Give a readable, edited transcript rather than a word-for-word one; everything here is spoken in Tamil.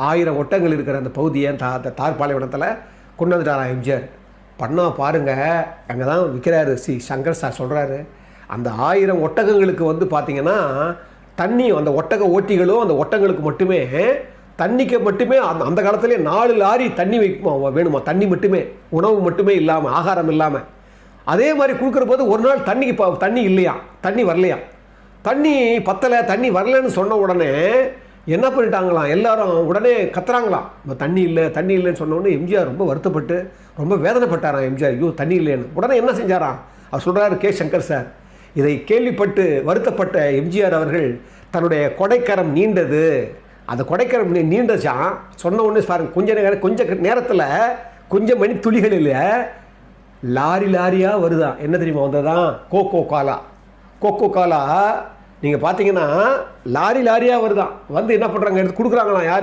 1000 ஒட்டகங்கள் இருக்கிற அந்த பகுதியை அந்த தார் பாலைவனத்தில் கொண்டு வந்துட்டாரா எம்ஜிஆர். பண்ணா பாருங்கள், அங்கே தான் விற்கிறாரு சங்கர் சார் சொல்கிறாரு. அந்த 1000 ஒட்டகங்களுக்கு வந்து பார்த்திங்கன்னா தண்ணி, அந்த ஒட்டக ஓட்டிகளும் அந்த ஒட்டகங்களுக்கு மட்டுமே தண்ணிக்கு மட்டுமே அந்த காலத்துலேயே 4 லாரி தண்ணி வேணுமா, தண்ணி மட்டுமே, உணவு மட்டுமே இல்லாமல், ஆகாரம் இல்லாமல். அதே மாதிரி கொடுக்குற போது ஒரு நாள் தண்ணி இல்லையா, தண்ணி வரலையா, தண்ணி பத்தலை, தண்ணி வரலன்னு சொன்ன உடனே என்ன பண்ணிட்டாங்களாம், எல்லாரும் உடனே கத்துறாங்களாம், தண்ணி இல்லை தண்ணி இல்லைன்னு சொன்ன உடனே எம்ஜிஆர் ரொம்ப வருத்தப்பட்டு ரொம்ப வேதனைப்பட்டாராம் எம்ஜிஆர். ஐயோ தண்ணி இல்லைன்னு. உடனே என்ன செஞ்சாராம், அவர் சொல்கிறாரு கே. சங்கர் சார். இதை கேள்விப்பட்டு வருத்தப்பட்ட எம்ஜிஆர் அவர்கள் தன்னுடைய கொடைக்கரம் நீண்டது, அந்த கொடைக்கரம் நீண்டச்சான். சொன்ன உடனே பாருங்க, கொஞ்ச நேரத்தில் கொஞ்சம் மணி துளிகளில் லாரி லாரியாக வருதான். என்ன தெரியுமா வந்ததான், கோகோ காலா. நீங்கள் பார்த்தீங்கன்னா லாரி லாரியாக வருதான். வந்து என்ன பண்ணுறாங்க, எடுத்து கொடுக்குறாங்களாம். யார்?